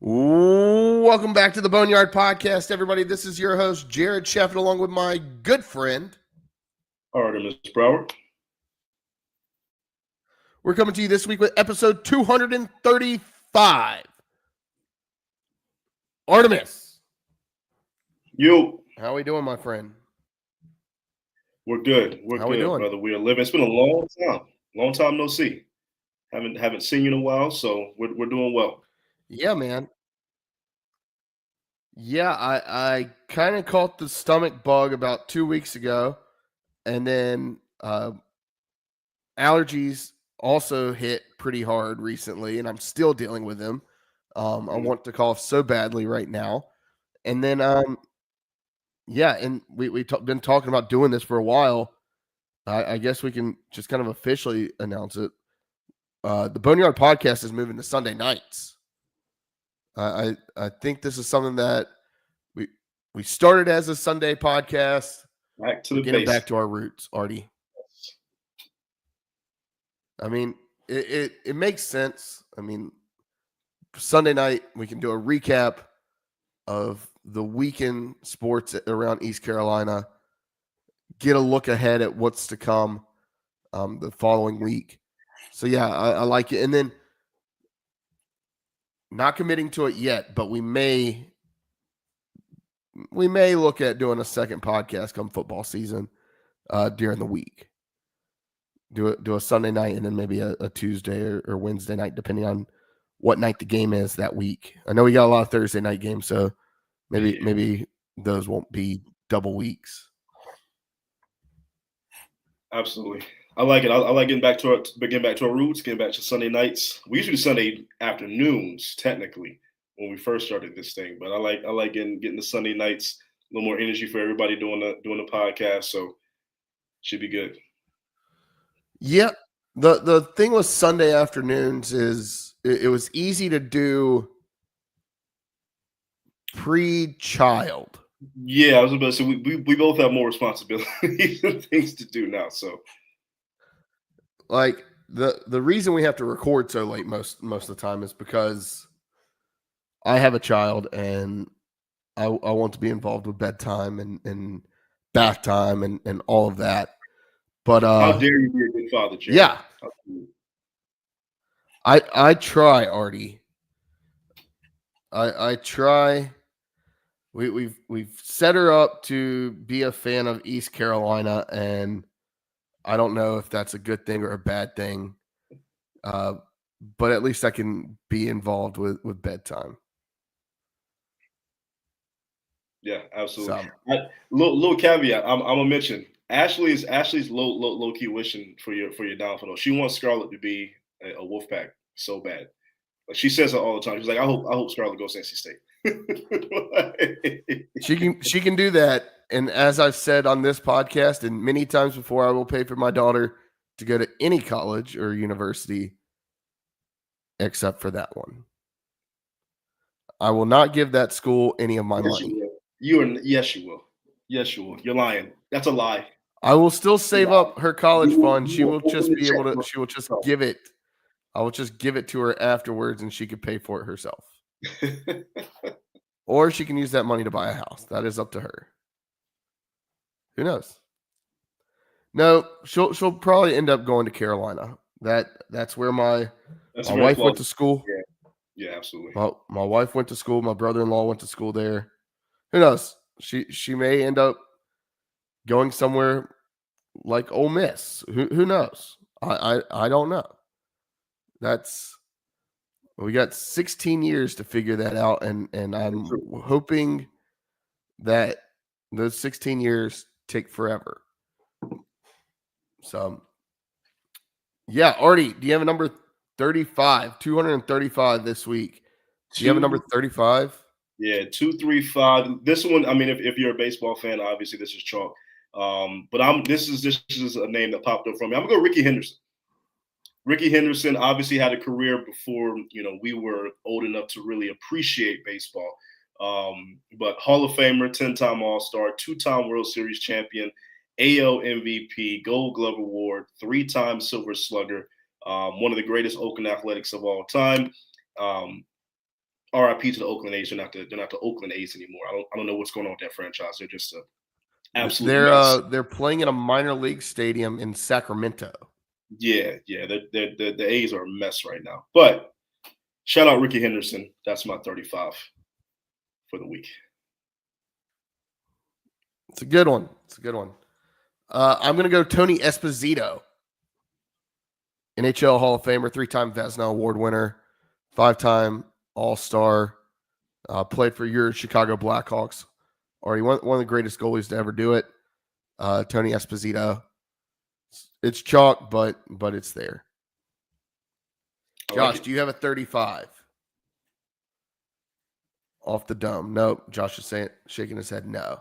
Ooh, welcome back to the Boneyard Podcast, everybody. This is your host, Jared Sheffield, along with my good friend. Artemis Broward. We're coming to you this week with episode 235. Artemis. You. How we doing, my friend? We're good. We're How good, we doing? brother. We are living. It's been a long time. Long time no see. Haven't seen you in a while, so we're doing well. Yeah, man. Yeah, I kind of caught the stomach bug about 2 weeks ago, and then allergies also hit pretty hard recently, and I'm still dealing with them. I want to cough so badly right now. And then yeah, and we've been talking about doing this for a while. I guess we can just kind of officially announce it. The Boneyard Podcast is moving to Sunday nights. I think this is something that we started as a Sunday podcast. Back to the getting basics. back to our roots, Artie. I mean, it makes sense. I mean, Sunday night we can do a recap of the weekend sports around East Carolina. Get a look ahead at what's to come the following week. So, yeah, I like it. And then not committing to it yet, but we may look at doing a second podcast come football season during the week. Do a Sunday night and then maybe a Tuesday or Wednesday night, depending on what night the game is that week. I know we got a lot of Thursday night games, so maybe those won't be double weeks. Absolutely. I like it. I like getting back to our roots, getting back to Sunday nights. We used to do Sunday afternoons, technically, when we first started this thing. But I like getting the Sunday nights, a little more energy for everybody doing the podcast. So should be good. Yeah. The thing with Sunday afternoons is it was easy to do pre-child. Yeah, I was about to say we both have more responsibilities and things to do now. So, like the reason we have to record so late most of the time is because I have a child and I want to be involved with bedtime and bath time and all of that. But how dare you be a good father, Jared? Yeah, I try, Artie. I try. We've set her up to be a fan of East Carolina, and I don't know if that's a good thing or a bad thing. But at least I can be involved with bedtime. Yeah, absolutely. So, little caveat. I'm gonna mention Ashley's low key wishing for your downfall. She wants Scarlett to be a Wolfpack so bad. Like she says it all the time. She's like, I hope Scarlett goes to NC State. She can do that. And as I've said on this podcast and many times before, I will pay for my daughter to go to any college or university except for that one. I will not give that school any of my money. Yes, you will. Yes, you will. You're lying. That's a lie. I will still save up her college fund. She will just be able to. She will just give it. I will just give it to her afterwards, and she could pay for it herself. Or she can use that money to buy a house. That is up to her. Who knows? No, she'll probably end up going to Carolina. That's where my wife went to school. Yeah, absolutely. My wife went to school. My brother-in-law went to school there. Who knows? She may end up going somewhere like Ole Miss. Who knows? I don't know. We got 16 years to figure that out, and I'm hoping that those 16 years take forever. So, yeah, Artie, do you have a number 35? 235 this week. Do you have a number 35? Yeah, 235. This one, I mean, if you're a baseball fan, obviously this is chalk. But this is a name that popped up for me. I'm gonna go Ricky Henderson. Ricky Henderson obviously had a career before we were old enough to really appreciate baseball. But Hall of Famer, 10-time All-Star, 2-time World Series champion, AL MVP, Gold Glove Award, 3-time Silver Slugger, one of the greatest Oakland Athletics of all time. RIP to the Oakland A's. They're not the Oakland A's anymore. I don't know what's going on with that franchise. They're just an absolute mess. They're playing in a minor league stadium in Sacramento. Yeah. The A's are a mess right now. But shout out Ricky Henderson. That's my 35 for the week. It's a good one. I'm going to go Tony Esposito, NHL Hall of Famer, 3-time Vezina Award winner, 5-time All-Star, played for your Chicago Blackhawks. Already one of the greatest goalies to ever do it. Tony Esposito. It's chalk, but it's there. Josh, do you have a 35? Off the dome. Nope. Josh is shaking his head no.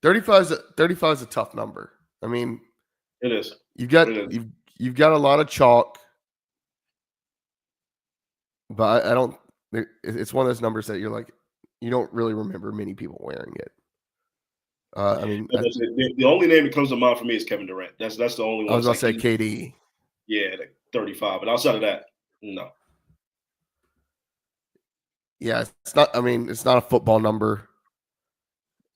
35 is a tough number. I mean, it is. You've got a lot of chalk, but I don't. It's one of those numbers that you're like, you don't really remember many people wearing it. I mean, the only name that comes to mind for me is Kevin Durant. That's the only one. I was going to say KD. Yeah, like 35. But outside of that, no. Yeah, it's not. I mean, it's not a football number.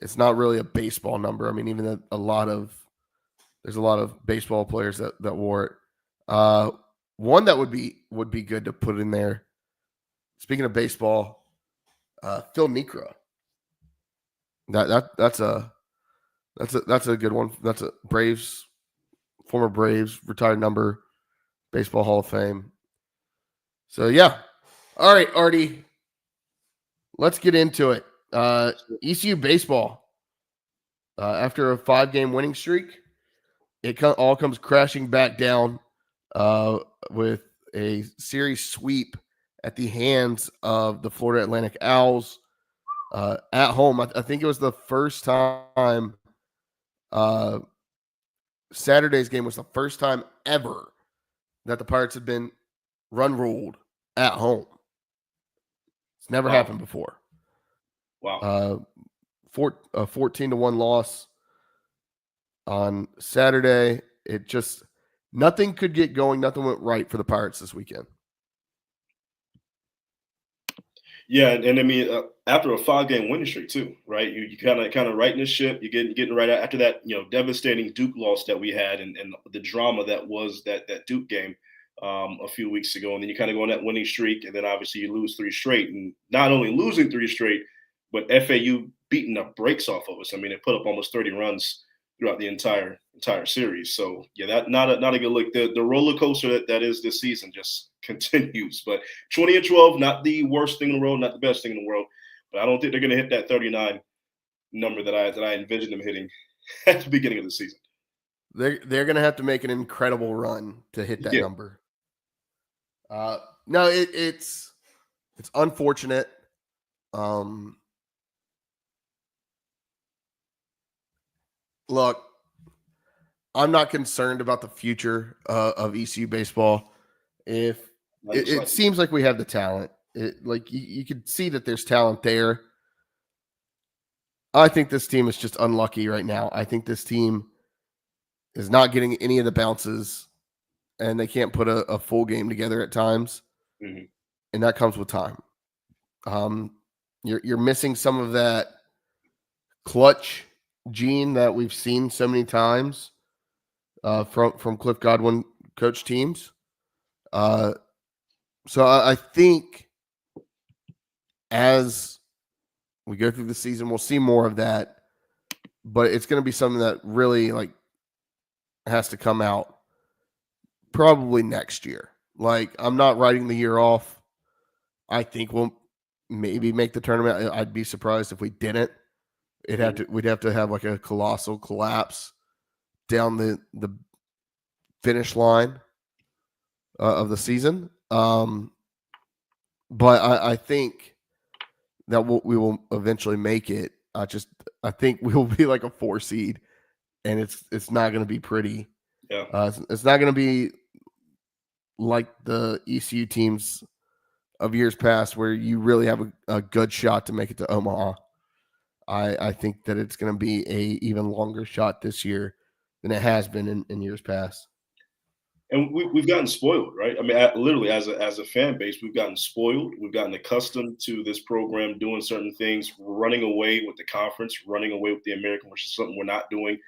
It's not really a baseball number. I mean, even there's a lot of baseball players that wore it. One that would be good to put in there. Speaking of baseball, Phil Niekro. That's a good one. That's a former Braves retired number, baseball Hall of Fame. So yeah, all right, Artie. Let's get into it. ECU baseball. After a 5-game winning streak, it all comes crashing back down with a series sweep at the hands of the Florida Atlantic Owls at home. I think it was the first time. Saturday's game was the first time ever that the Pirates had been run-ruled at home. It's never happened before. Wow. 14-1 loss on Saturday. It just nothing could get going. Nothing went right for the Pirates this weekend. Yeah, and I mean, after a 5-game winning streak too, right? You kind of righting the ship. You're getting right after that, devastating Duke loss that we had, and the drama that was that Duke game a few weeks ago, and then you kind of go on that winning streak, and then obviously you lose 3 straight, and not only losing 3 straight, but FAU beating the brakes off of us. I mean, it put up almost 30 runs throughout the entire series. So yeah, that not a good look. The roller coaster that is this season just continues. But 20-12, not the worst thing in the world, not the best thing in the world. But I don't think they're going to hit that 39 number that I envisioned them hitting at the beginning of the season. They're going to have to make an incredible run to hit that number. No, it's unfortunate. Look, I'm not concerned about the future of ECU baseball. If it seems like we have the talent, you could see that there's talent there. I think this team is just unlucky right now. I think this team is not getting any of the bounces, and they can't put a full game together at times, and that comes with time. You're missing some of that clutch gene that we've seen so many times from Cliff Godwin coach teams. So I think as we go through the season, we'll see more of that, but it's going to be something that really has to come out probably next year. I'm not writing the year off. I think we'll maybe make the tournament. I'd be surprised if we didn't. We'd have to have a colossal collapse down the finish line of the season. But I think that we will eventually make it. I think we will be like a 4 seed, and it's not going to be pretty. Yeah. It's not going to be like the ECU teams of years past where you really have a good shot to make it to Omaha. I think that it's going to be a even longer shot this year than it has been in years past. And we've gotten spoiled, right? I mean, literally as a fan base, we've gotten spoiled. We've gotten accustomed to this program doing certain things, running away with the conference, running away with the American, which is something we're not doing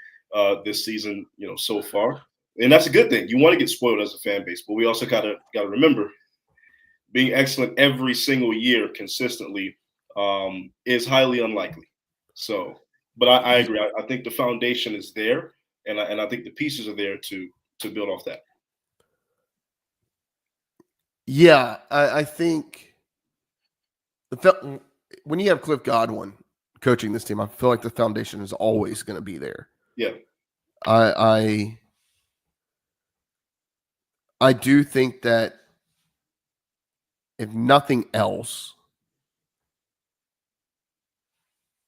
this season, so far. And that's a good thing. You want to get spoiled as a fan base, but we also gotta remember being excellent every single year consistently is highly unlikely. So, but I agree. I think the foundation is there, and I think the pieces are there to build off that. Yeah, I think when you have Cliff Godwin coaching this team, I feel like the foundation is always going to be there. Yeah, I do think that if nothing else,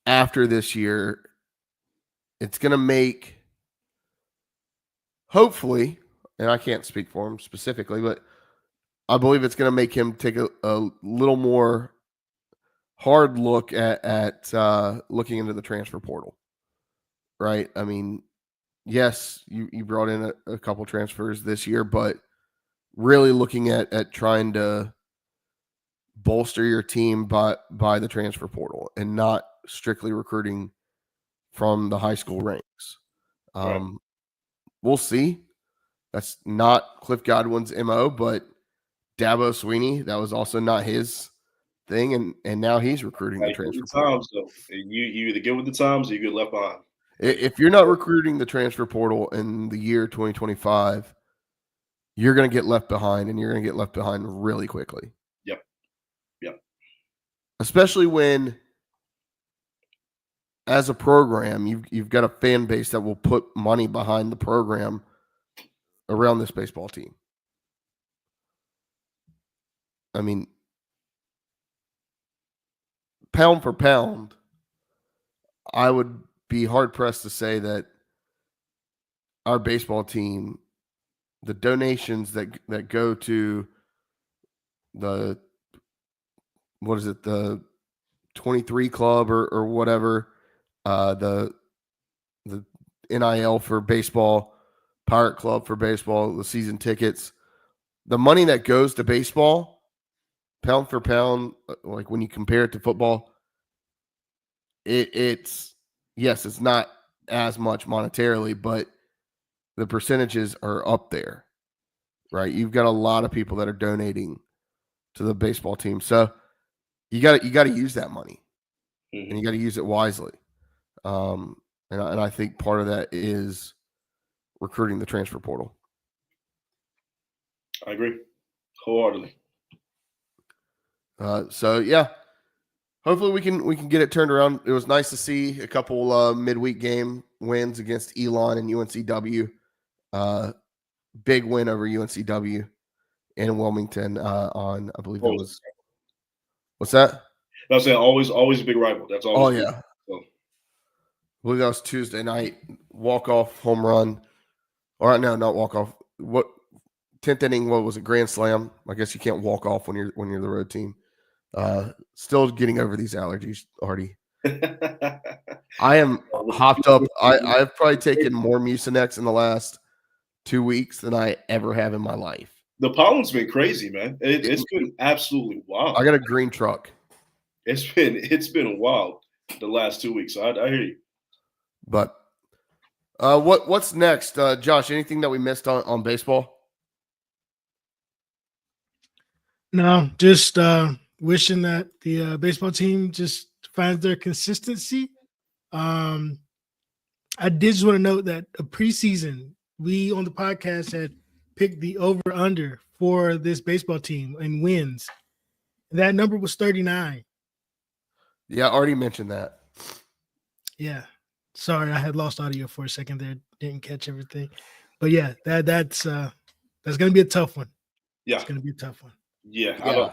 after this year, it's going to make, hopefully, and I can't speak for him specifically, but I believe it's going to make him take a little more hard look at looking into the transfer portal, right? I mean, yes, you brought in a couple transfers this year, but really looking at trying to bolster your team by the transfer portal and not strictly recruiting from the high school ranks. right. We'll see. That's not Cliff Godwin's MO, but Dabo Sweeney, that was also not his thing, and now he's recruiting the transfer portal. Times, though. You either get with the times or you get left behind. If you're not recruiting the transfer portal in the year 2025, you're going to get left behind, and you're going to get left behind really quickly. Yep. Especially when, as a program, you've got a fan base that will put money behind the program around this baseball team. I mean, pound for pound, I would be hard pressed to say that our baseball team, the donations that go to the, what is it, the 23 club or whatever, the NIL for baseball, Pirate Club for baseball, the season tickets, the money that goes to baseball, pound for pound, like when you compare it to football, it's yes, it's not as much monetarily, but the percentages are up there, right? You've got a lot of people that are donating to the baseball team, so you got to use that money, and you got to use it wisely. And I think part of that is recruiting the transfer portal. I agree wholeheartedly. So yeah, hopefully we can get it turned around. It was nice to see a couple midweek game wins against Elon and UNCW. Big win over UNCW in Wilmington on, I believe it was. What's that? I was saying always a big rival. That's always. Oh yeah. So. I believe that was Tuesday night. Walk-off home run. Or no, not walk-off. What 10th inning? What was it? Grand slam. I guess you can't walk off when you're the road team. Still getting over these allergies, Artie. I am hopped up. I've probably taken more Mucinex in the last 2 weeks than I ever have in my life. The pollen's been crazy, man. It's been absolutely wild. I got a green truck. It's been wild the last 2 weeks. I hear you. But what's next, Josh? Anything that we missed on baseball? No, just wishing that the baseball team just finds their consistency. I did just want to note that a preseason, we on the podcast had picked the over-under for this baseball team in wins. That number was 39. Yeah, I already mentioned that. Yeah. Sorry, I had lost audio for a second there. Didn't catch everything. But yeah, that's going to be a tough one. Yeah. It's going to be a tough one. Yeah. I don't.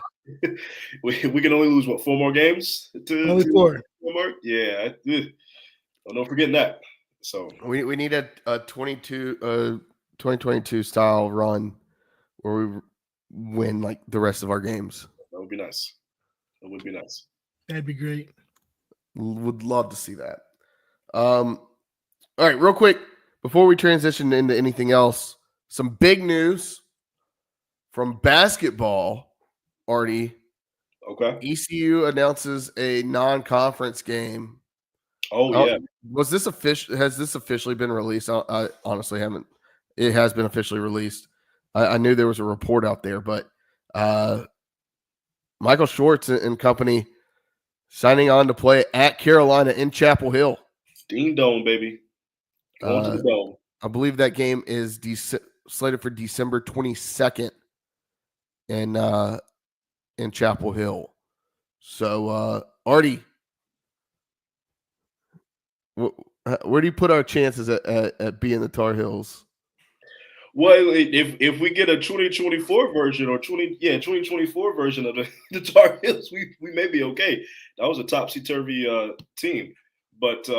we can only lose, 4 more games? Only 4. Yeah. Don't forget that. So we need a 2022 style run where we win like the rest of our games. That would be nice. That'd be great. Would love to see that. All right, real quick before we transition into anything else, some big news from basketball, Artie. Okay. ECU announces a non-conference game. Oh yeah. Was this official? Has this officially been released? I honestly haven't. It has been officially released. I knew there was a report out there, but Michael Schwartz and company signing on to play at Carolina in Chapel Hill. Ding dong, baby. Going to the dome. I believe that game is slated for December 22nd in Chapel Hill. So, Artie, where do you put our chances at being the Tar Heels? Well, if we get a 2024 version or 2024 version of the Tar Heels, we may be okay. That was a topsy-turvy team. But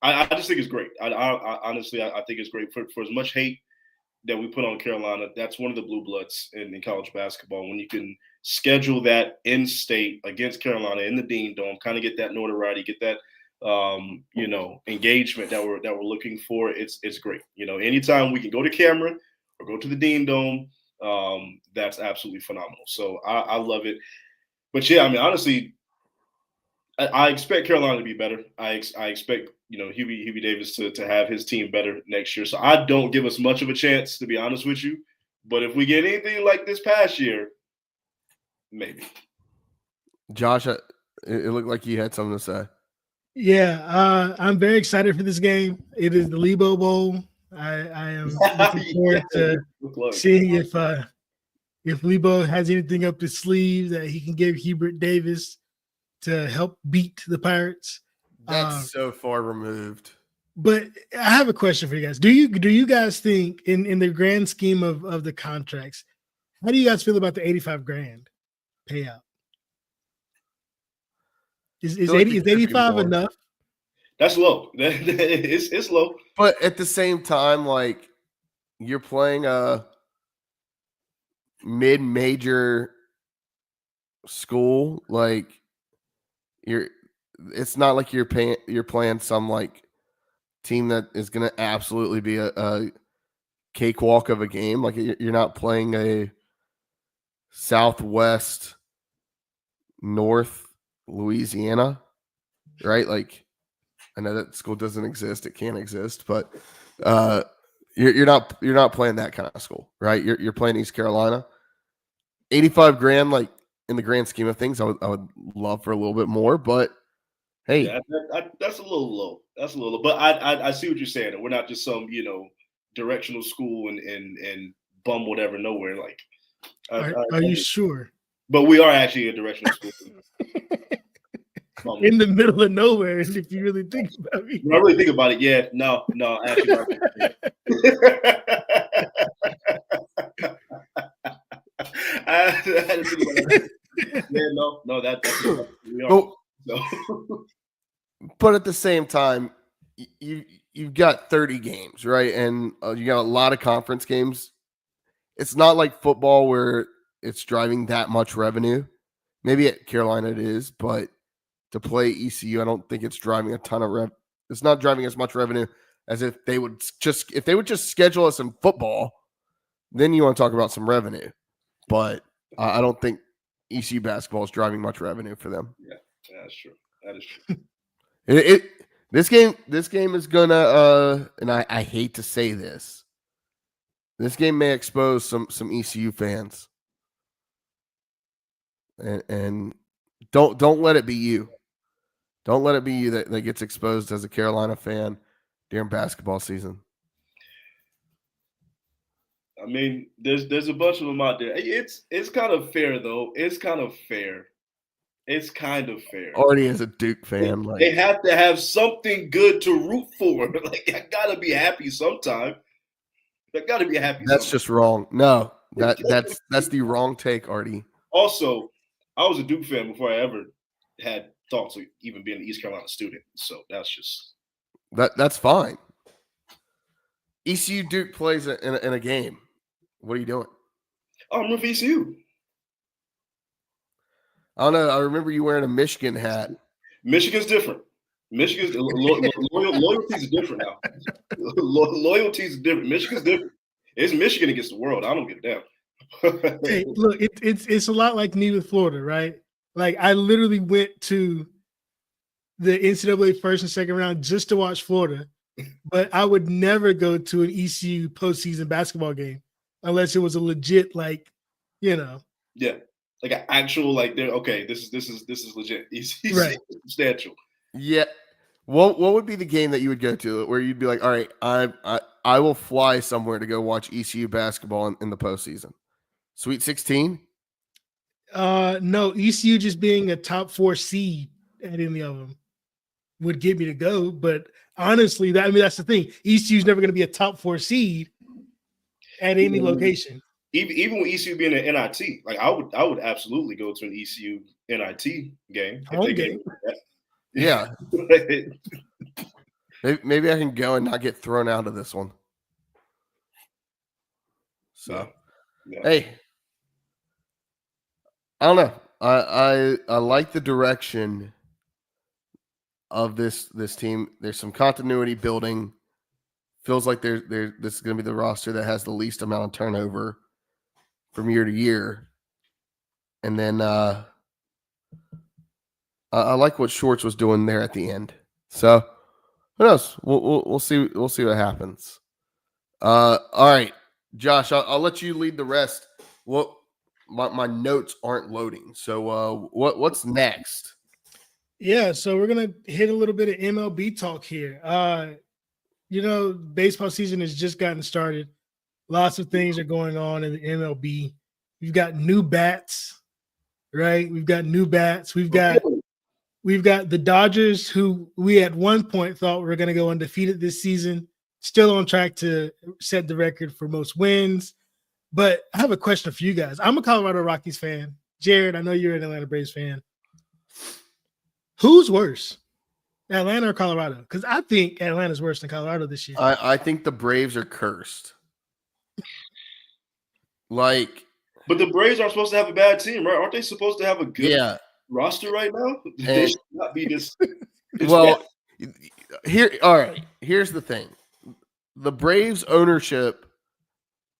I just think it's great. I honestly, I think it's great for as much hate that we put on Carolina. That's one of the blue bloods in college basketball. When you can schedule that in state against Carolina in the Dean Dome, kind of get that notoriety, get that engagement that we're looking for. It's great. Anytime we can go to Cameron or go to the Dean Dome, that's absolutely phenomenal. So I love it. But yeah, I mean, honestly, I expect Carolina to be better. I expect Hubie Davis to have his team better next year. So I don't give us much of a chance, to be honest with you. But if we get anything like this past year, maybe. Josh, it looked like you had something to say. Yeah, I'm very excited for this game. It is the Lebo Bowl. I am looking forward to seeing if Lebo has anything up his sleeve that he can give Hubert Davis to help beat the Pirates. That's so far removed. But I have a question for you guys. Do you guys think in the grand scheme of the contracts, how do you guys feel about the $85,000 payout? Is 85 enough? That's low. It's low. But at the same time, like, you're playing a mid-major school, like it's not like you're playing some like team that is going to absolutely be a cakewalk of a game. Like, you're not playing a Southwest North Louisiana, right? Like, I know that school doesn't exist; it can't exist, but you're not playing that kind of school, right? You're playing East Carolina. $85,000, like, in the grand scheme of things, I would love for a little bit more, but hey, yeah, that's a little low. That's a little low. But I see what you're saying, and we're not just some directional school and bum whatever nowhere. Like, are you sure? But we are actually a directional school. In the middle of nowhere, if you really think about it. When I really think about it, yeah, no, actually. I had to think about it. Yeah, no, that's we are. So. But at the same time, you've got 30 games, right? And you got a lot of conference games. It's not like football where it's driving that much revenue. Maybe at Carolina it is, but to play ECU, I don't think it's driving a ton of it's not driving as much revenue as if they would just schedule us in football. Then you want to talk about some revenue, but I don't think ECU basketball is driving much revenue for them. Yeah, that's true. That is true. This game is gonna and I hate to say this. This game may expose some ECU fans. And don't let it be you. Don't let it be you that gets exposed as a Carolina fan during basketball season. I mean, there's a bunch of them out there. It's kind of fair though. It's kind of fair. Already as a Duke fan, they have to have something good to root for. Like, I gotta be happy sometime. That's just wrong. No, that's the wrong take, Artie. Also, I was a Duke fan before I ever had thoughts of even being an East Carolina student. So that's just that's fine. ECU Duke plays in a game. What are you doing? Oh, I'm with ECU. I don't know. I remember you wearing a Michigan hat. Michigan's different. Loyalty is different now. Loyalty is different. Michigan's different. It's Michigan against the world. I don't give a damn. Hey, look, it's a lot like me with Florida, right? Like I literally went to the NCAA first and second round just to watch Florida, but I would never go to an ECU postseason basketball game unless it was a legit, like, Yeah, like an actual, like, they're okay. This is legit. Right. Substantial. Yeah. What would be the game that you would go to where you'd be like, all right, I will fly somewhere to go watch ECU basketball in the postseason? Sweet 16? No, ECU just being a top 4 seed at any of them would get me to go. But honestly, that's the thing. ECU is never going to be a top 4 seed at any location. Even with ECU being an NIT, like I would absolutely go to an ECU NIT game. Home game. Yeah. Maybe I can go and not get thrown out of this one. So, hey, I don't know. I like the direction of this team. There's some continuity building. Feels like this is going to be the roster that has the least amount of turnover from year to year. And then I like what Shorts was doing there at the end. So who knows? We'll see. We'll see what happens. All right, Josh, I'll let you lead the rest. What my notes aren't loading. So what's next? Yeah, so we're gonna hit a little bit of MLB talk here. Baseball season has just gotten started. Lots of things are going on in the MLB. We've got new bats, right? We've got the Dodgers, who we at one point thought were going to go undefeated this season, still on track to set the record for most wins. But I have a question for you guys. I'm a Colorado Rockies fan. Jared, I know you're an Atlanta Braves fan. Who's worse, Atlanta or Colorado? Because I think Atlanta's worse than Colorado this year. I think the Braves are cursed. But the Braves aren't supposed to have a bad team, right? Aren't they supposed to have a good roster right now? They should not be this. Well, all right. Here's the thing: the Braves ownership.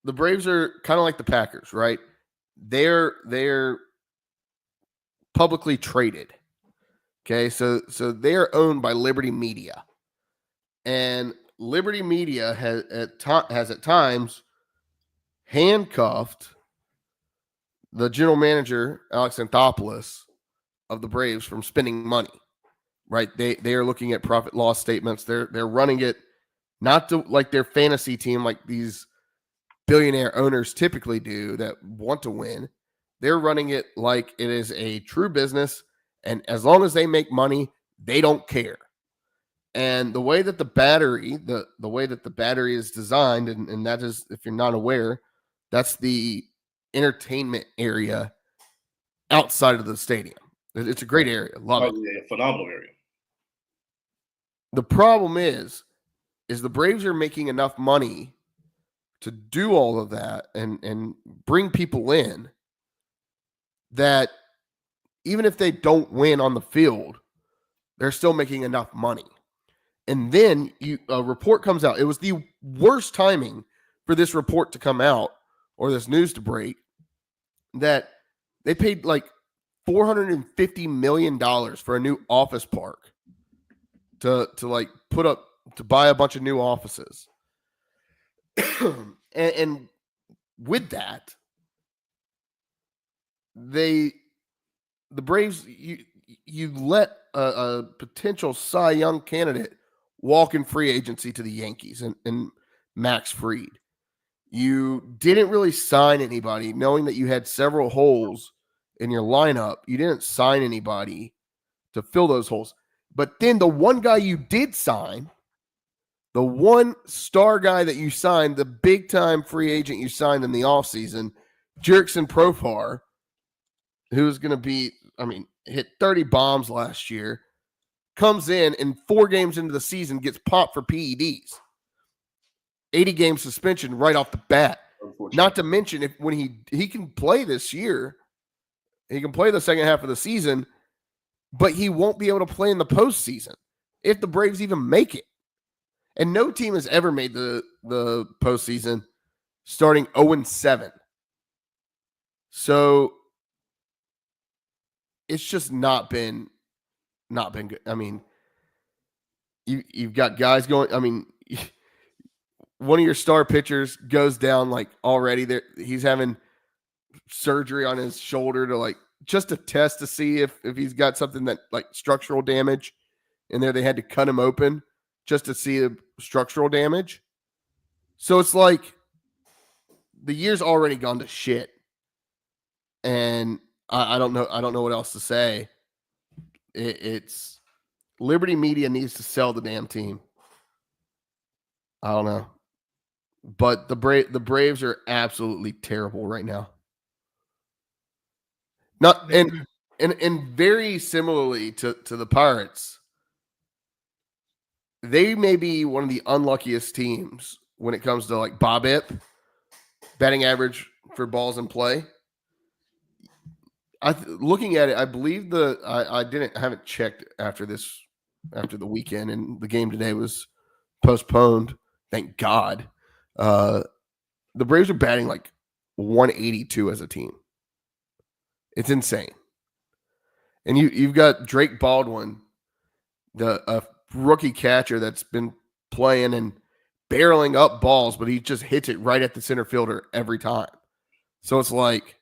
The Braves are kind of like the Packers, right? They're publicly traded. Okay, so they are owned by Liberty Media, and Liberty Media has at times handcuffed the general manager Alex Anthopoulos of the Braves from spending money. Right? They are looking at profit loss statements. They're running it not to like their fantasy team, like these billionaire owners typically do that want to win. They're running it like it is a true business. And as long as they make money, they don't care. And the way that the battery is designed, and that is, if you're not aware, that's the entertainment area outside of the stadium. It's a great area. Love it. Yeah, phenomenal area. The problem is the Braves are making enough money to do all of that and bring people in that even if they don't win on the field, they're still making enough money. And then a report comes out. It was the worst timing for this report to come out or this news to break that they paid like $450 million for a new office park to buy a bunch of new offices. and with that, the Braves, you let a potential Cy Young candidate walk in free agency to the Yankees and Max Fried. You didn't really sign anybody, knowing that you had several holes in your lineup. You didn't sign anybody to fill those holes. But then the one guy you did sign, the one star guy that you signed, the big-time free agent you signed in the offseason, Jurickson Profar, who's going to be, hit 30 bombs last year, comes in and 4 games into the season gets popped for PEDs. 80-game suspension right off the bat. Not to mention when he can play this year, he can play the second half of the season, but he won't be able to play in the postseason if the Braves even make it. And no team has ever made the postseason starting 0-7. So it's just not been good. I mean, you've got guys going. I mean, one of your star pitchers goes down like already. There, he's having surgery on his shoulder to just to test to see if he's got something that like structural damage. And there they had to cut him open just to see the structural damage. So it's like the year's already gone to shit. And I don't know. I don't know what else to say. It's Liberty Media needs to sell the damn team. I don't know. But the Braves are absolutely terrible right now. Not and very similarly to the Pirates, they may be one of the unluckiest teams when it comes to like BABIP, batting average for balls in play. Looking at it, I believe I haven't checked after the weekend, and the game today was postponed. Thank God. The Braves are batting like 182 as a team. It's insane. And you've got Drake Baldwin, a rookie catcher that's been playing and barreling up balls, but he just hits it right at the center fielder every time. So it's like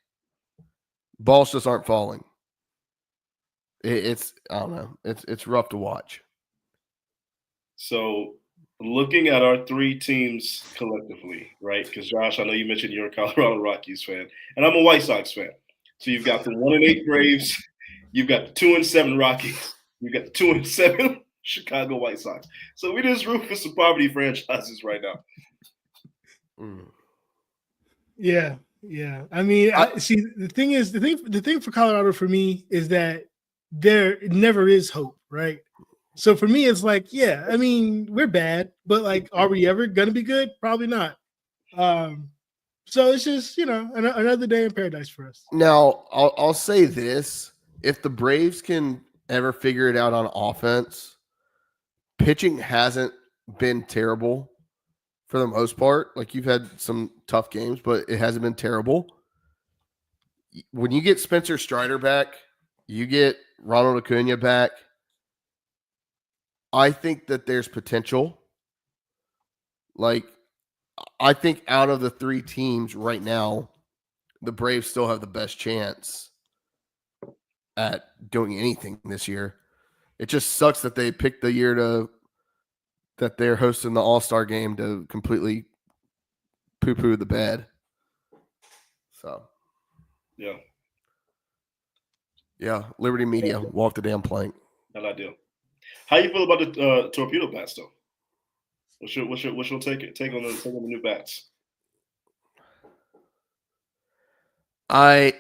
balls just aren't falling. It's I don't know. It's rough to watch. So looking at our three teams collectively, right? Because Josh, I know you mentioned you're a Colorado Rockies fan, and I'm a White Sox fan. So you've got the 1-8 Braves, you've got the 2-7 Rockies, you've got the 2-7 Chicago White Sox. So we just root for some poverty franchises right now. Yeah. I mean, see, the thing for Colorado for me is that there never is hope, right? So for me, it's like, yeah, I mean, we're bad, but like, are we ever gonna be good? Probably not. So it's just, another day in paradise for us. Now, I'll say this. If the Braves can ever figure it out on offense, pitching hasn't been terrible for the most part. Like, you've had some tough games, but it hasn't been terrible. When you get Spencer Strider back, you get Ronald Acuna back, I think that there's potential. Like, I think out of the three teams right now, the Braves still have the best chance at doing anything this year. It just sucks that they picked the year that they're hosting the All-Star game to completely poo-poo the bed. So, yeah, Liberty Media, walk the damn plank. Not ideal. How you feel about the torpedo bats, though? What's your take on the new bats? I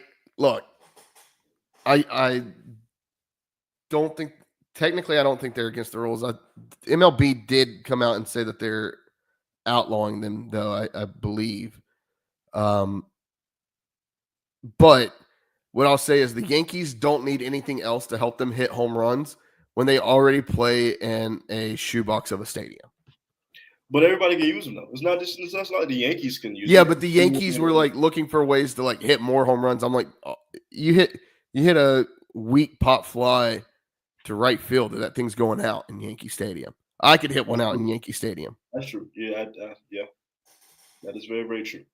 don't think technically I don't think they're against the rules. MLB did come out and say that they're outlawing them, though, I believe. But what I'll say is the Yankees don't need anything else to help them hit home runs when they already play in a shoebox of a stadium. But everybody can use them, though. It's not like the Yankees can use them. Yeah, but the Yankees were like looking for ways to like hit more home runs. I'm like, you hit a weak pop fly to right field, that thing's going out in Yankee Stadium. I could hit one out in Yankee Stadium. That's true. Yeah, yeah, that is very, very true.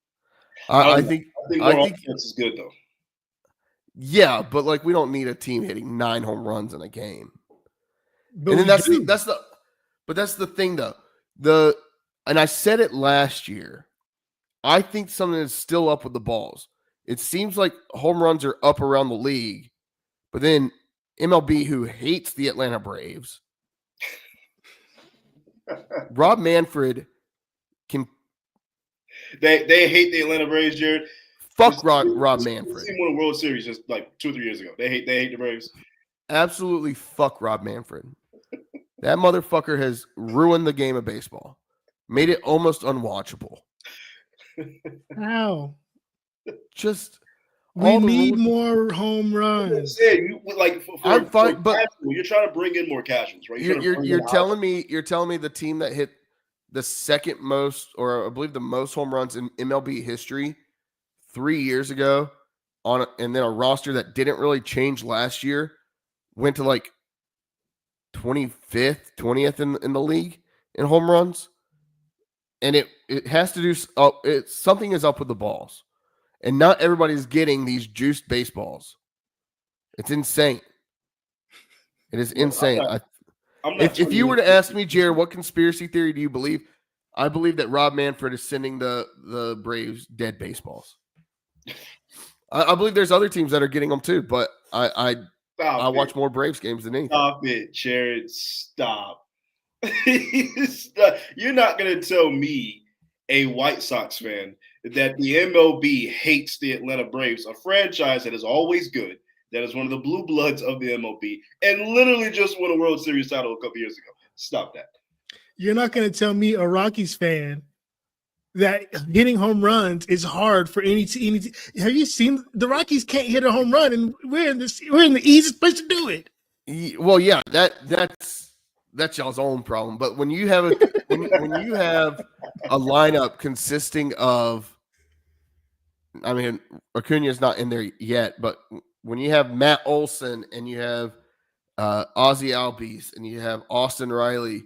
I think offense is good, though. Yeah, but like we don't need a team hitting 9 home runs in a game. But and then that's the thing though. And I said it last year. I think something is still up with the balls. It seems like home runs are up around the league, but then MLB, who hates the Atlanta Braves, Rob Manfred can. They hate the Atlanta Braves, Jared. Fuck Rob Manfred. He won a World Series just like 2 or 3 years ago. They hate the Braves. Absolutely fuck Rob Manfred. That motherfucker has ruined the game of baseball. Made it almost unwatchable. How? Just we need more home runs. Yeah, I'm fine, but you're trying to bring in more casuals, right? You're telling me the team that hit the second most, or I believe the most home runs in MLB history 3 years ago and then a roster that didn't really change last year went to like 25th, 20th in the league in home runs. And it has to do something is up with the balls. And not everybody's getting these juiced baseballs. It's insane. It is insane. If you were to ask me, Jared, what conspiracy theory do you believe? I believe that Rob Manfred is sending the Braves dead baseballs. I believe there's other teams that are getting them too, but I watch more Braves games than anything. Stop it, Jared. Stop. You're not going to tell me, a White Sox fan, that the MLB hates the Atlanta Braves, a franchise that is always good, that is one of the blue bloods of the MLB, and literally just won a World Series title a couple years ago. Stop that. You're not going to tell me, a Rockies fan, that hitting home runs is hard for any team. Have you seen the Rockies can't hit a home run, and we're in the easiest place to do it. Well, yeah, that's y'all's own problem. But when you have when you have a lineup consisting of, I mean, Acuna's not in there yet, but when you have Matt Olson and you have Ozzie Albies and you have Austin Riley,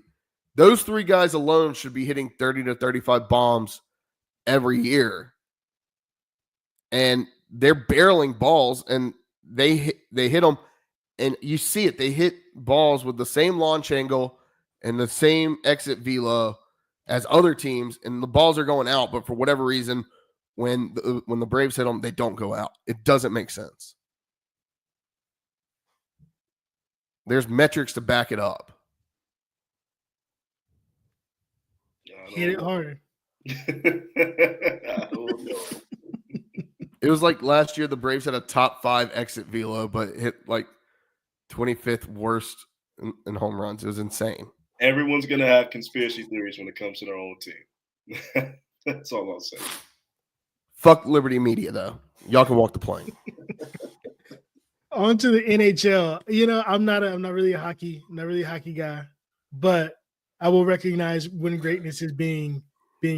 those three guys alone should be hitting 30 to 35 bombs every year. And they're barreling balls, and they hit them, and you see it. They hit balls with the same launch angle and the same exit velo as other teams, and the balls are going out. But for whatever reason, when the Braves hit them, they don't go out. It doesn't make sense. There's metrics to back it up. Hit it harder. I don't know. It was like last year the Braves had a top 5 exit velo, but hit like 25th worst in home runs. It was insane. Everyone's going to have conspiracy theories when it comes to their own team. That's all I'll say. Fuck Liberty Media, though. Y'all can walk the plank. On to the NHL. You know, I'm not really a hockey guy, but I will recognize when greatness is being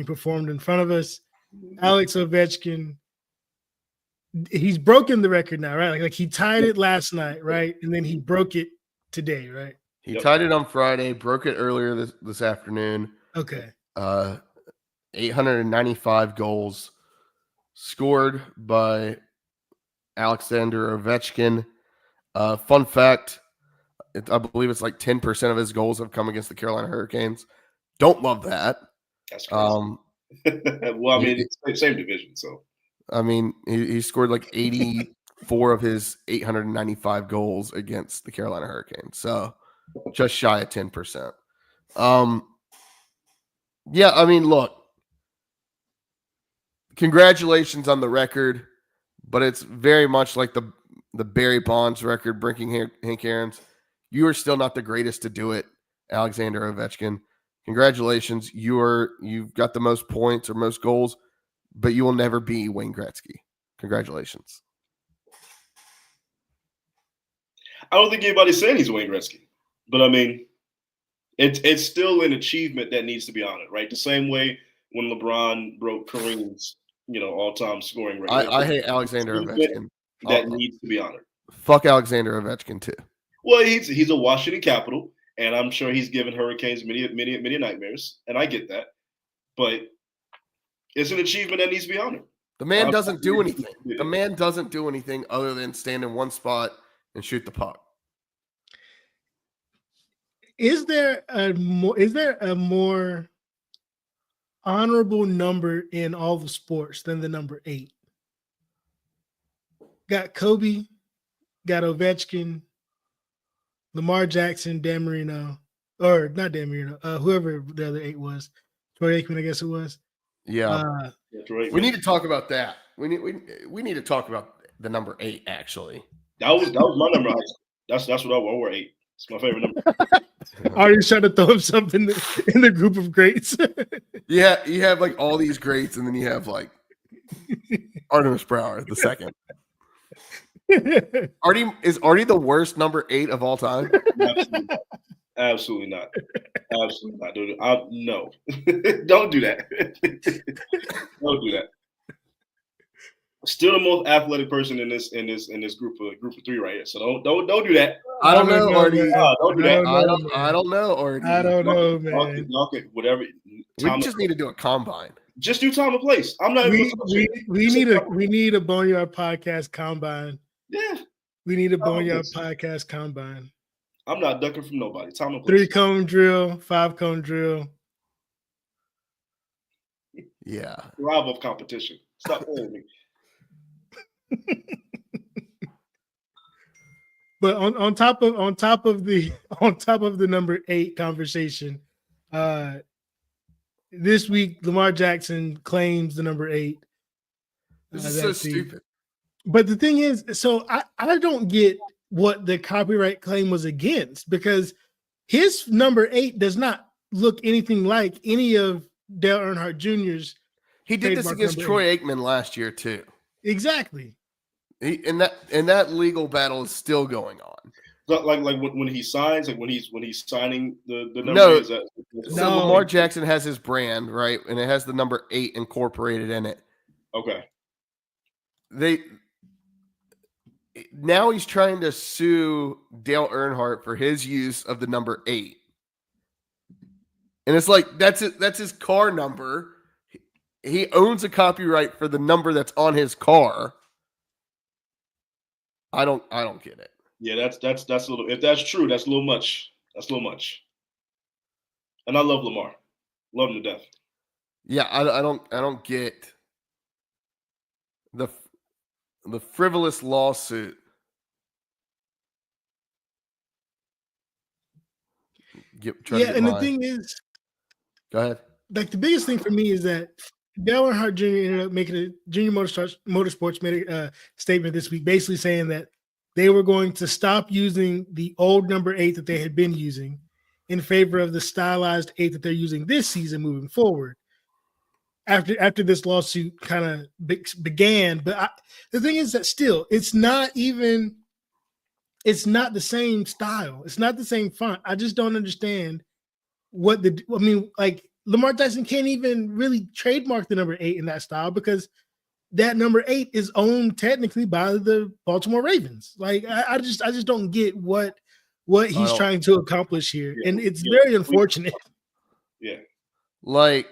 performed in front of us. Alex Ovechkin, he's broken the record now, right? Like he tied it last night, right? And then he broke it today, right? He tied it on Friday, broke it earlier this afternoon. Okay. 895 goals scored by Alexander Ovechkin. Fun fact, I believe it's like 10% of his goals have come against the Carolina Hurricanes. Don't love that. That's crazy. Well, I mean, it's same division, so. I mean, he scored like 84 of his 895 goals against the Carolina Hurricanes. So just shy of 10%. Yeah, I mean, look, congratulations on the record, but it's very much like the Barry Bonds record breaking Hank Aaron's. You are still not the greatest to do it, Alexander Ovechkin. Congratulations. You've got the most points or most goals, but you will never be Wayne Gretzky. Congratulations. I don't think anybody's saying he's Wayne Gretzky, but I mean, it's still an achievement that needs to be honored, right? The same way when LeBron broke Kareem's, all-time scoring record. I hate Alexander Ovechkin. That needs to be honored. Fuck Alexander Ovechkin too. Well, he's a Washington Capital, and I'm sure he's given Hurricanes many nightmares, and I get that. But it's an achievement that needs to be honored. The man doesn't do anything. The man doesn't do anything other than stand in one spot and shoot the puck. Is there a more honorable number in all the sports than the number 8? Got Kobe, got Ovechkin, Lamar Jackson, Dan Marino, or not Dan Marino, whoever the other 8 was. Troy Aikman, I guess it was. Yeah. We need to talk about that. We need to talk about the number 8, actually. That was my number. That's what I wore, 8. It's my favorite number. Are you trying to throw up something in the group of greats? Yeah, you have like all these greats, and then you have like Artemis Brower, the second. Is Artie the worst number 8 of all time? Absolutely not. Absolutely not. No. Don't do that. Don't do that. Still the most athletic person in this group of three right here. So don't do that. I don't know, Artie. man. Don't do that. I don't know, Artie. I don't know, Y'all man. can whatever. We just need to do a combine. Just do time and place. I'm not even. We need a Boneyard podcast combine. Yeah. We need a Boneyard podcast combine. I'm not ducking from nobody. Time and place. 3-cone drill, 5-cone drill. Yeah. Thrive of competition. Stop playing me. But on top of the number 8 conversation, this week Lamar Jackson claims the number 8. This is so stupid. But the thing is, so I don't get what the copyright claim was against, because his number 8 does not look anything like any of Dale Earnhardt Jr.'s. He did this against Troy Aikman last year too. Exactly. And that legal battle is still going on. Like when he signs, like when he's signing the number. No, so Lamar Jackson has his brand, right, and it has the number 8 incorporated in it. Okay. Now he's trying to sue Dale Earnhardt for his use of the number 8, and it's like that's his car number. He owns a copyright for the number that's on his car. I don't get it. Yeah, that's a little. If that's true, that's a little much. That's a little much. And I love Lamar, love him to death. Yeah, I don't get the frivolous lawsuit. The thing is, go ahead. Like, the biggest thing for me is that Dale Earnhardt Jr. ended up making a Junior Motorsports made a statement this week, basically saying that they were going to stop using the old number 8 that they had been using in favor of the stylized 8 that they're using this season moving forward. After this lawsuit kind of began, but the thing is that still, it's not the same style. It's not the same font. I just don't understand Lamar Jackson can't even really trademark the number 8 in that style, because that number 8 is owned technically by the Baltimore Ravens. Like, I just don't get what he's trying to accomplish here. And it's very unfortunate. Yeah. Like,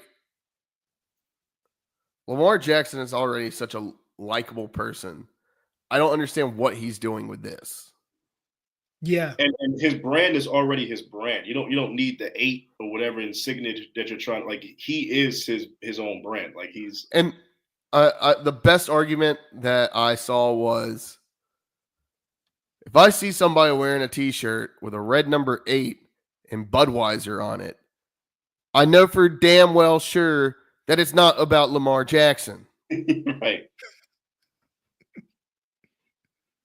Lamar Jackson is already such a likable person. I don't understand what he's doing with this. Yeah. And his brand is already his brand. You don't need the 8 or whatever insignia that you're trying. Like, he is his own brand. Like, he's. And the best argument that I saw was, if I see somebody wearing a t-shirt with a red number 8 and Budweiser on it, I know for damn well sure that it's not about Lamar Jackson. Right.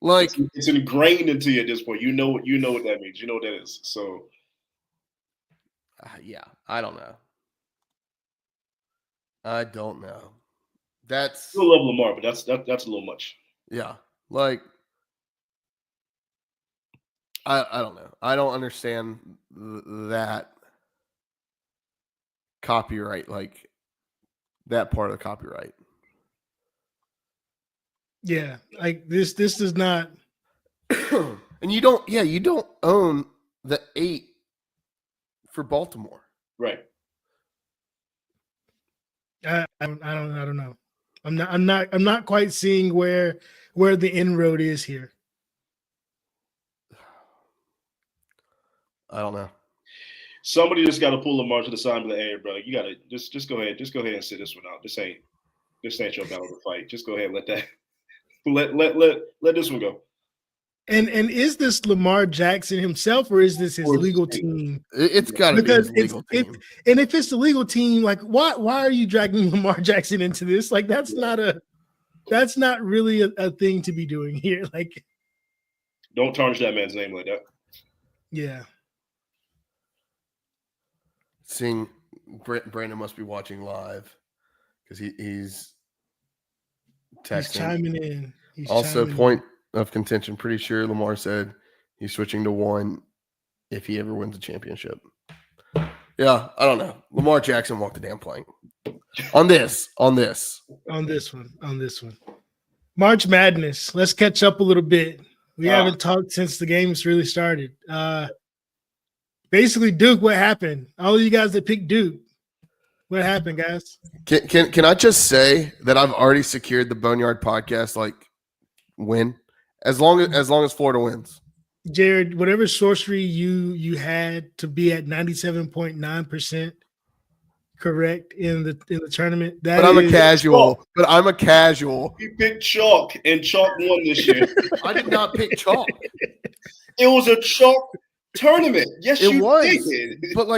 Like, it's ingrained into you at this point. You know what that means. You know what that is. So yeah, I don't know. That's still love Lamar, but that's a little much. Yeah. Like, I don't know. I don't understand that copyright, like that part of the copyright. Yeah, like this does not. And you don't own the 8 for Baltimore, right? I don't know. I'm not quite seeing where the inroad is here. I don't know. Somebody just got to pull Lamar to the side and be like, "Hey, bro, you got to just go ahead and sit this one out. This ain't your battle to fight. Just go ahead and let that let this one go." And is this Lamar Jackson himself, or is this his legal team? It's got to be his legal team. And if it's the legal team, like, why are you dragging Lamar Jackson into this? Like, that's not really a thing to be doing here. Like, don't tarnish that man's name like that. Yeah. Seeing Brandon must be watching live because he's texting. He's chiming in. Also, point of contention. Pretty sure Lamar said he's switching to 1 if he ever wins a championship. Yeah, I don't know. Lamar Jackson walked the damn plank. On this one. March Madness. Let's catch up a little bit. We Ah. haven't talked since the games really started. Basically, Duke, what happened? All of you guys that picked Duke, what happened, guys? Can I just say that I've already secured the Boneyard podcast win as long as Florida wins. Jared, whatever sorcery you had to be at 97.9% correct in the tournament. But I'm a casual. He picked chalk, and chalk won this year. I did not pick chalk. It was a chalk tournament. Yes, It you was. did. But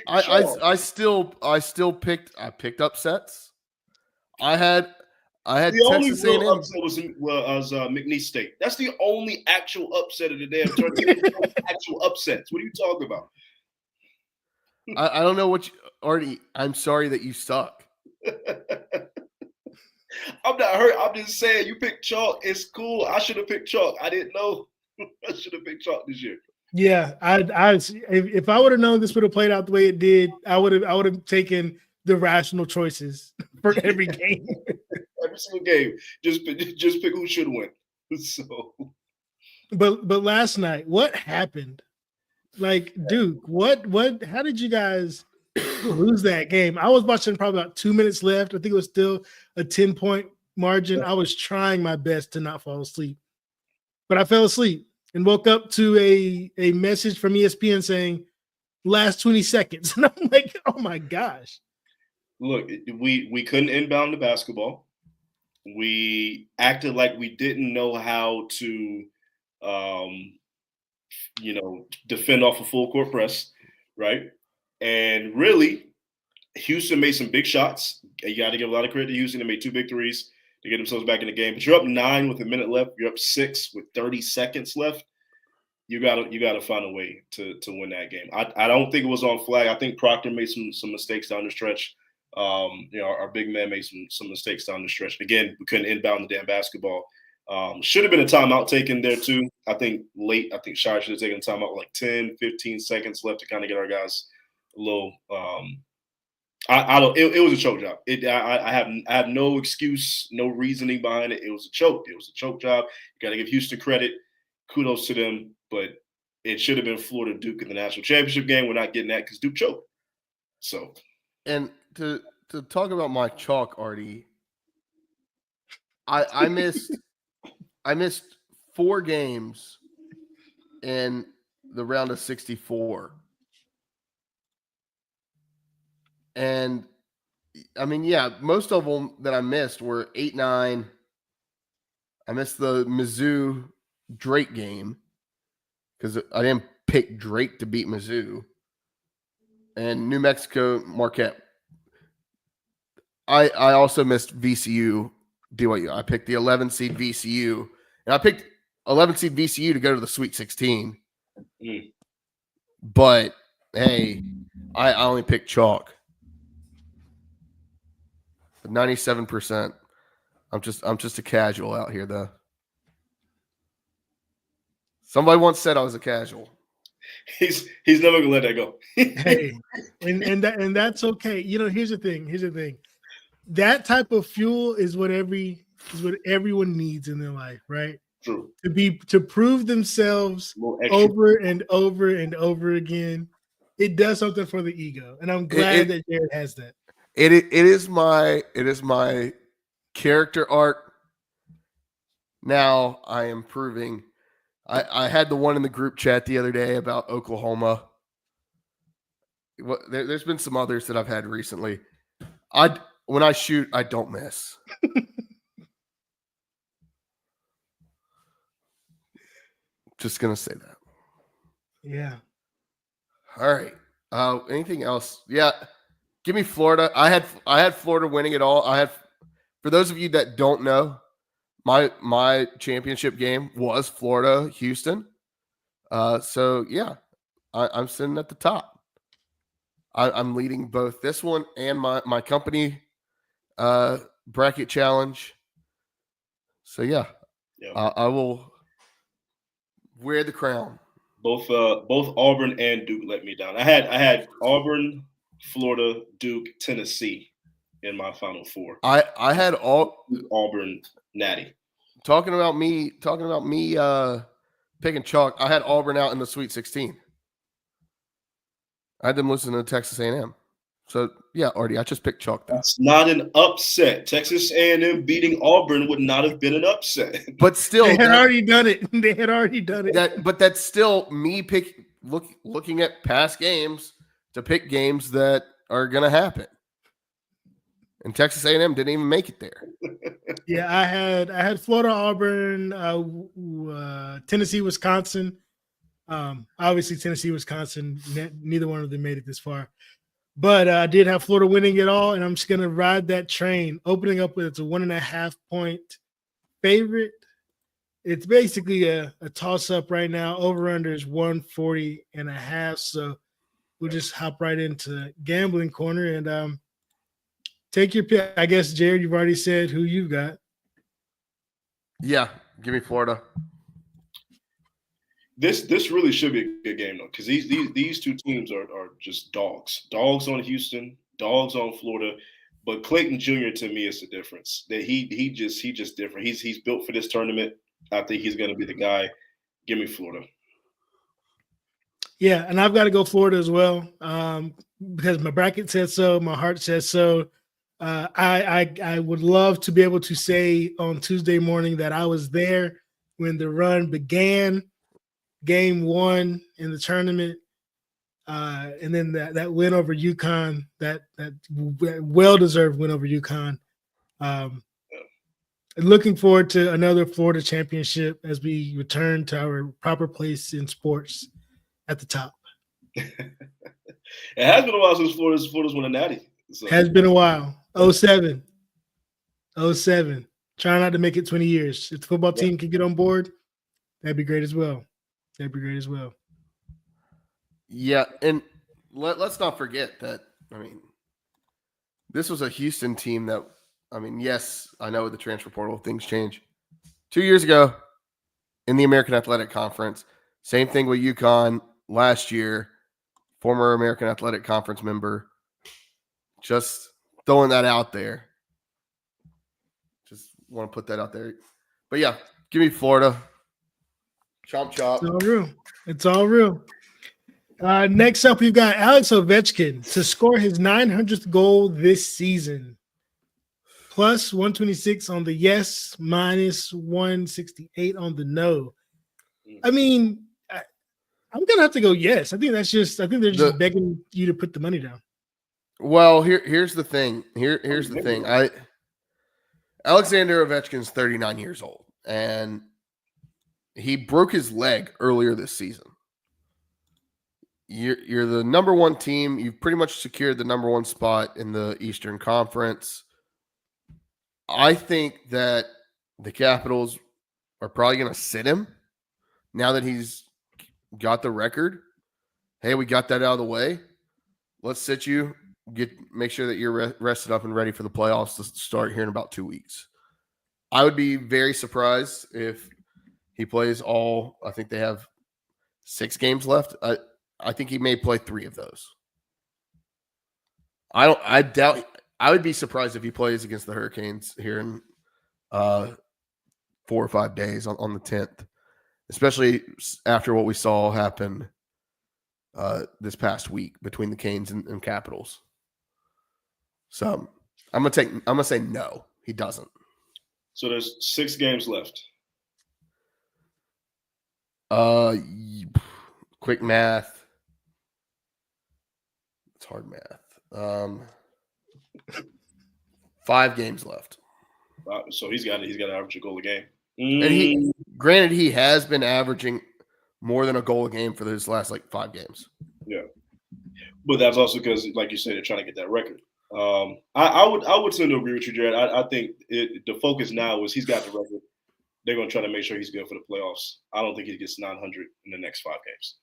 I still picked upsets. I had The only Texas real A&M. upset was McNeese State. That's the only actual upset of the damn tournament. Actual upsets. What are you talking about? I don't know what you already. I'm sorry that you suck. I'm not hurt. I'm just saying you picked chalk. It's cool. I should have picked chalk. I didn't know. I should have picked chalk this year. Yeah, if I would have known this would have played out the way it did, I would have taken the rational choices for every game. Every single game. Just pick who should win. So, but last night, what happened? Like, Duke, what? How did you guys lose that game? I was watching probably about 2 minutes left. I think it was still a 10-point margin. I was trying my best to not fall asleep, but I fell asleep and woke up to a message from ESPN saying last 20 seconds. And I'm like, oh my gosh. Look, we couldn't inbound the basketball. We acted like we didn't know how to defend off a full court press, right? And really, Houston made some big shots. You got to give a lot of credit to Houston. They made 2 big threes to get themselves back in the game. But you're up 9 with a minute left. You're up 6 with 30 seconds left. You gotta find a way to win that game. I don't think it was on flag. I think Proctor made some mistakes down the stretch. Our big man made some mistakes down the stretch. Again, we couldn't inbound the damn basketball. Should have been a timeout taken there too. I think Shire should have taken a timeout with like 10, 15 seconds left to kind of get our guys a little. It was a choke job. I have no excuse, no reasoning behind it. It was a choke. It was a choke job. You got to give Houston credit. Kudos to them, but it should have been Florida Duke in the national championship game. We're not getting that because Duke choked. So, and to talk about my chalk, Artie, I missed 4 games in the round of 64. And I mean, yeah, most of them that I missed were 8-9. I missed the Mizzou Drake game because I didn't pick Drake to beat Mizzou. And New Mexico Marquette. I also missed VCU BYU. I picked the 11 seed VCU, and I picked 11 seed VCU to go to the Sweet 16. But hey, I only picked chalk. 97%. I'm just a casual out here, though. Somebody once said I was a casual. He's never gonna let that go. Hey, and that's okay. Here's the thing. That type of fuel is what everyone needs in their life, right? True. To prove themselves over and over and over again. It does something for the ego, and I'm glad that Jared has that. It is my character arc. Now I am proving. I had the one in the group chat the other day about Oklahoma. There's been some others that I've had recently. When I shoot, I don't miss. Just gonna say that. Yeah. All right. Anything else? Yeah. Give me Florida. I had Florida winning it all. For those of you that don't know, my championship game was Florida Houston. So yeah, I'm sitting at the top. I'm leading both this one and my company bracket challenge. So yeah, I will wear the crown. Both Auburn and Duke let me down. I had Auburn, Florida, Duke, Tennessee in my Final Four. I had all Auburn, Natty. Talking about me picking chalk. I had Auburn out in the Sweet 16. I had them losing to Texas A&M. So yeah, Artie, I just picked chalk. That's not an upset. Texas A&M beating Auburn would not have been an upset. But still, they had already done it. They had already done it. But that's still me looking at past games to pick games that are going to happen. And Texas A&M didn't even make it there. Yeah, I had Florida, Auburn, Tennessee, Wisconsin. Obviously, Tennessee, Wisconsin, neither one of them made it this far. But I did have Florida winning it all, and I'm just going to ride that train, opening up with it's a 1.5 point favorite. It's basically a toss-up right now. Over-under is 140.5. So we'll just hop right into gambling corner and take your pick. I guess, Jared, you've already said who you've got. Yeah, give me Florida. This really should be a good game though, because these two teams are just dogs. Dogs on Houston, dogs on Florida. But Clayton Jr. to me is the difference. That he just different. He's built for this tournament. I think he's going to be the guy. Give me Florida. Yeah, and I've got to go Florida as well because my bracket says so. My heart says so. I would love to be able to say on Tuesday morning that I was there when the run began, game 1 in the tournament, and then that win over UConn, that well-deserved win over UConn. Looking forward to another Florida championship as we return to our proper place in sports at the top. It has been a while since Florida's won a natty. So. Has been a while. 07. Trying not to make it 20 years. If the football team can get on board, that'd be great as well. Yeah, and let's not forget that, this was a Houston team that, yes, I know with the transfer portal, things change. 2 years ago in the American Athletic Conference, same thing with UConn last year, former American Athletic Conference member. Just throwing that out there. Just want to put that out there. But yeah, give me Florida. Chomp chop. It's all real. Next up, we've got Alex Ovechkin to score his 900th goal this season. Plus 126 on the yes, minus 168 on the no. I'm gonna have to go yes. I think they're just begging you to put the money down. Well, here's the thing. Here's the thing. Alexander Ovechkin's 39 years old, and he broke his leg earlier this season. You're the number one team. You've pretty much secured the number one spot in the Eastern Conference. I think that the Capitals are probably going to sit him now that he's got the record. Hey, we got that out of the way. Let's sit you. Make sure that you're rested up and ready for the playoffs to start here in about 2 weeks. I would be very surprised if he plays all. I think they have 6 games left. I think he may play 3 of those. I doubt. I would be surprised if he plays against the Hurricanes here in 4 or 5 days on the 10th, especially after what we saw happen this past week between the Canes and Capitals. So I'm gonna say no, he doesn't. So there's 6 games left. Quick math. It's hard math. 5 games left. So he's got to average a goal a game. And he has been averaging more than a goal a game for his last 5 games. Yeah, but that's also because, like you said, they're trying to get that record. I would tend to agree with you, Jared. I think the focus now is he's got the record. They're going to try to make sure he's good for the playoffs. I don't think he gets 900 in the next 5 games.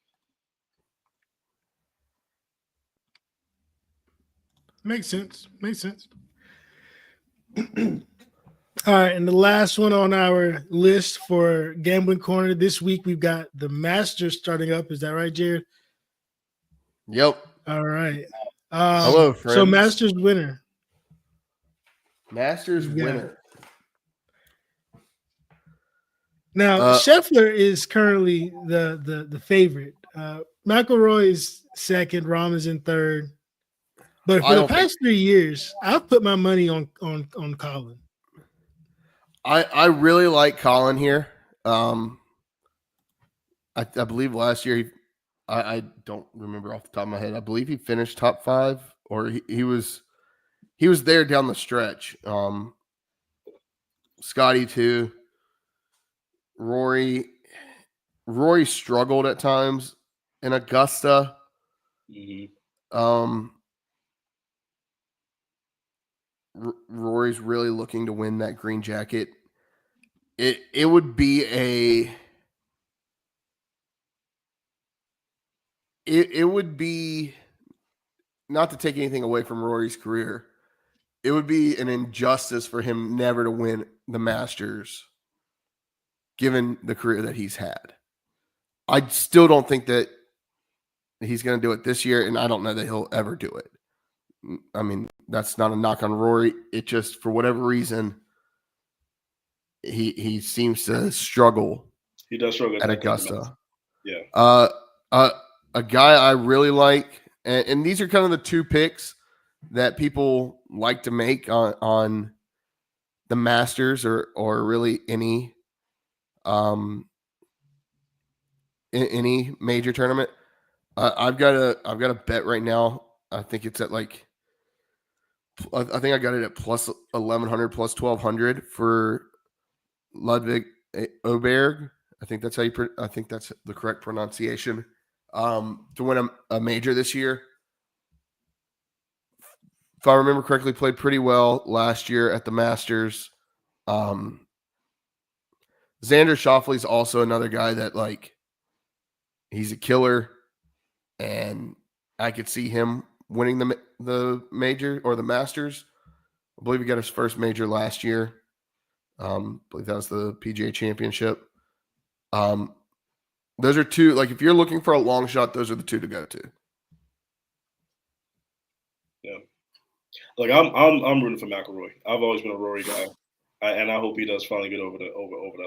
Makes sense. All right, and the last one on our list for Gambling Corner this week, we've got the Masters starting up. Is that right, Jared? Yep. All right. Hello, friends. So Masters winner. Masters winner. Now Scheffler is currently the favorite. McIlroy is second. Rahm is in third. But for the past 3 years, I've put my money on Colin. I really like Colin here. I believe last year I don't remember off the top of my head. I believe he finished top 5, or he was there down the stretch. Scotty too. Rory struggled at times in Augusta. Mm-hmm. Rory's really looking to win that green jacket. It would be it would be, not to take anything away from Rory's career, it would be an injustice for him never to win the Masters given the career that he's had. I still don't think that he's going to do it this year, and I don't know that he'll ever do it. I mean, that's not a knock on Rory. It just, for whatever reason, he seems to struggle. He does struggle at Augusta. Yeah. A guy I really like, and these are kind of the 2 picks that people like to make on the Masters or really any major tournament. I've got a bet right now. I think it's at I think I got it at plus 1,100, plus 1,200 for Ludwig Oberg. I think that's I think that's the correct pronunciation. To win a major this year. If I remember correctly, played pretty well last year at the Masters. Xander Schauffele's also another guy that he's a killer, and I could see him winning the major or the Masters. I believe he got his first major last year. I believe that was the PGA Championship. Those are 2. If you're looking for a long shot, those are the 2 to go to. Yeah. I'm rooting for McIlroy. I've always been a Rory guy, and I hope he does finally get over the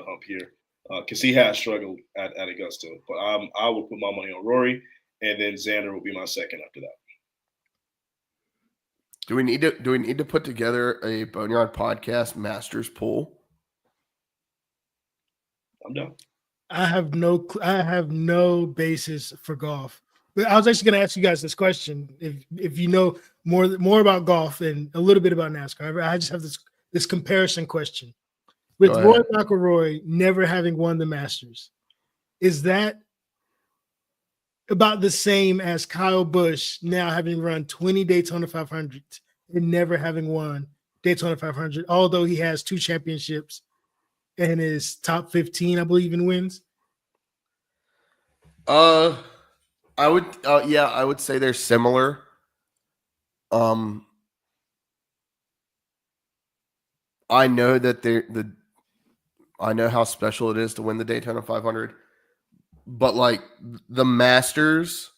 hump here, because he has struggled at Augusta. But I will put my money on Rory, and then Xander will be my second after that. Do we need to put together a Boneyard podcast Masters pool? I'm done. I have no basis for golf. But I was actually going to ask you guys this question: if you know more about golf and a little bit about NASCAR. I just have this comparison question with Rory McIlroy never having won the Masters. Is that about the same as Kyle Busch now having run 20 Daytona 500 and never having won Daytona 500, although he has 2 championships and is top 15, I believe, in wins? I would say they're similar. I know that I know how special it is to win the Daytona 500, but the Masters.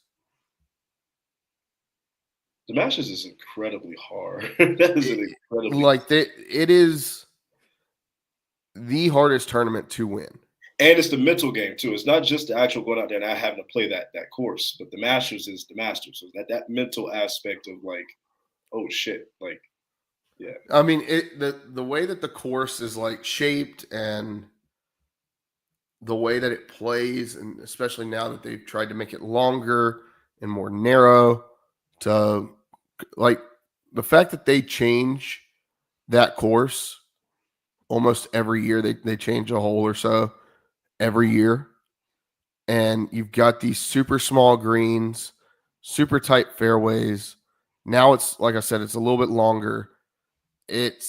The Masters is incredibly hard. That is an incredibly it is the hardest tournament to win. And it's the mental game too. It's not just the actual going out there and not having to play that course, but the Masters is the Masters. So that mental aspect of oh shit, yeah. I mean, the way that the course is shaped and the way that it plays, and especially now that they've tried to make it longer and more narrow, to the fact that they change that course almost every year. They change a hole or so every year. And you've got these super small greens, super tight fairways. Now it's, like I said, it's a little bit longer. It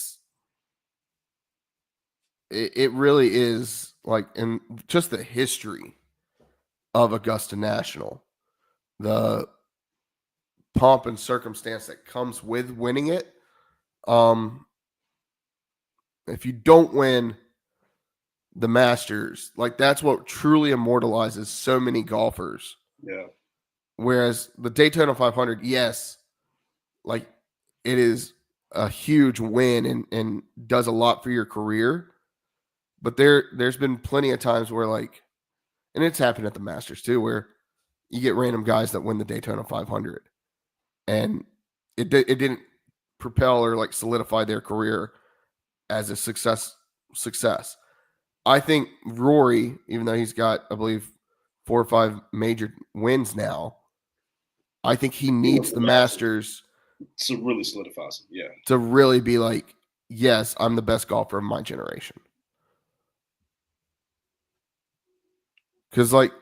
really is in just the history of Augusta National, the pomp and circumstance that comes with winning it. if you don't win the Masters, like that's what truly immortalizes so many golfers. Yeah. Whereas the Daytona 500, yes, like it is a huge win and does a lot for your career. But there's been plenty of times where like, and it's happened at the Masters too, where you get random guys that win the Daytona 500, and it didn't propel or like solidify their career as a success. I think Rory, even though he's got, I believe, 4 or 5 major wins now, I think he needs the Masters to really solidify him. Yeah. To really be like, yes, I'm the best golfer of my generation. Because like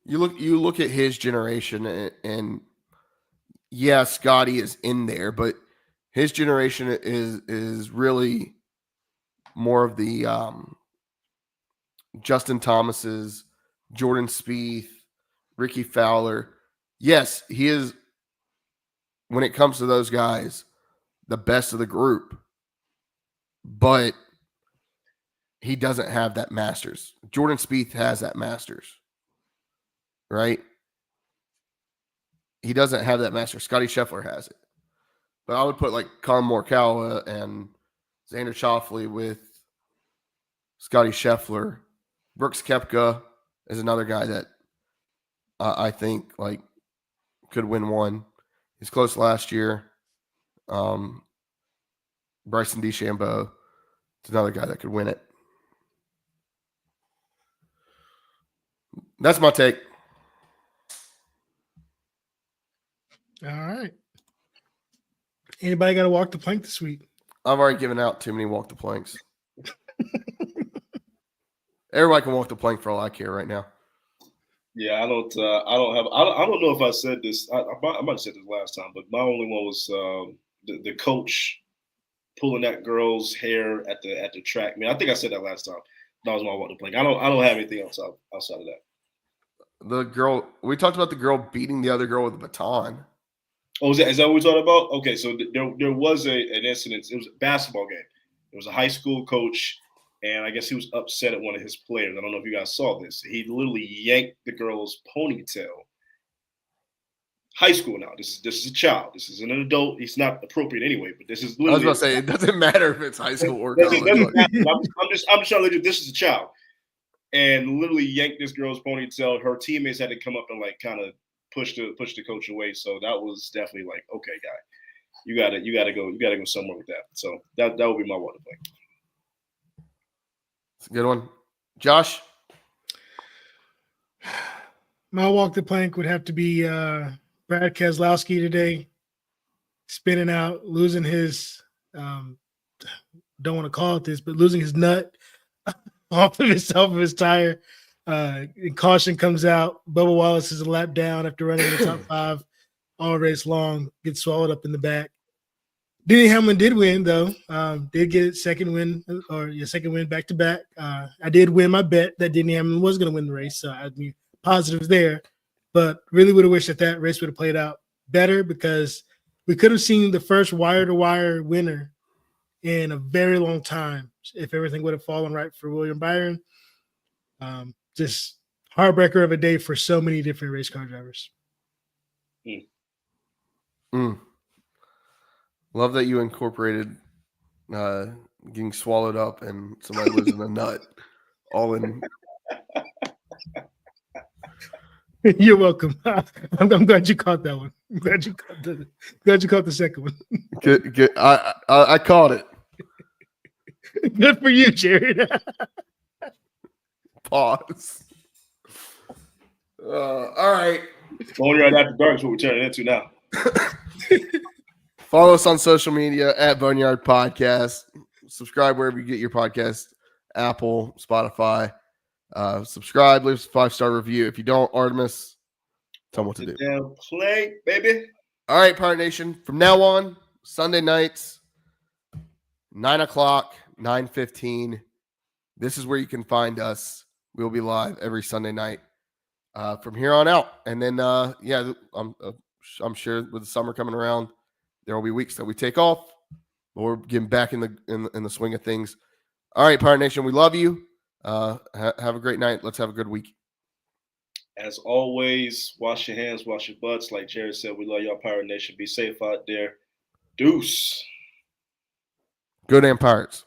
you look at his generation and yeah, Scotty is in there, but his generation is really more of the Justin Thomas's, Jordan Spieth, Ricky Fowler. Yes, he is, when it comes to those guys, the best of the group. But he doesn't have that Masters. Jordan Spieth has that Masters. Right? He doesn't have that Masters. Scotty Scheffler has it. But I would put like Colin Morikawa and Xander Schauffele with Scotty Scheffler. Brooks Koepka is another guy that I think like could win one. He's close last year. Bryson DeChambeau is another guy that could win it. That's my take. All right. Anybody got to walk the plank this week? I've already given out too many walk the planks. Everybody can walk the plank for all I care right now. Yeah, I don't know if I said this. I might have said this last time, but my only one was the coach pulling that girl's hair at the track. I mean, I think I said that last time. That was my walk the plank. I don't have anything else outside of that. The girl, we talked about the girl beating the other girl with a baton. Oh, is that what we talked about? Okay, so there was an incident. It was a basketball game. It was a high school coach, and I guess he was upset at one of his players. I don't know if you guys saw this. He literally yanked the girl's ponytail. High school now. This is a child. This is an adult. He's not appropriate anyway. But this is literally. I was about to say it doesn't matter if it's high school or college. I'm just trying to do. This is a child, and literally yanked this girl's ponytail. Her teammates had to come up and like kind of push the coach away. So that was definitely like, okay, guy, you gotta go somewhere with that. So that would be my one to play. It's a good one. Josh? My walk the plank would have to be Brad Keselowski today, spinning out, losing his don't want to call it this, but losing his nut off of his tire. Caution comes out. Bubba Wallace is a lap down after running the top 5 all race long, gets swallowed up in the back. Denny Hamlin did win, though. Did get second win back to back. I did win my bet that Denny Hamlin was going to win the race, so I'd be positives there. But really would have wished that race would have played out better, because we could have seen the first wire-to-wire winner in a very long time if everything would have fallen right for William Byron. Just heartbreaker of a day for so many different race car drivers. Love that you incorporated getting swallowed up and somebody losing a nut all in. You're welcome. I'm glad you caught that one. I'm glad you caught the second one. Good. I caught it. Good for you, Jared. Pause. All right. Boneyard After Dark is what we're turning into now. Follow us on social media at Boneyard Podcast. Subscribe wherever you get your podcast, Apple, Spotify. Subscribe, leave us a 5-star review. If you don't, Artemis, tell them what to do. Damn play, baby. All right, Pirate Nation. From now on, Sunday nights, 9 o'clock, 9:15. This is where you can find us. We'll be live every Sunday night from here on out. And then, I'm sure with the summer coming around, there will be weeks that we take off, but we're getting back in the swing of things. All right, Pirate Nation, we love you. Have a great night. Let's have a good week. As always, wash your hands, wash your butts. Like Jared said, we love y'all, Pirate Nation. Be safe out there. Deuce. Go damn Pirates.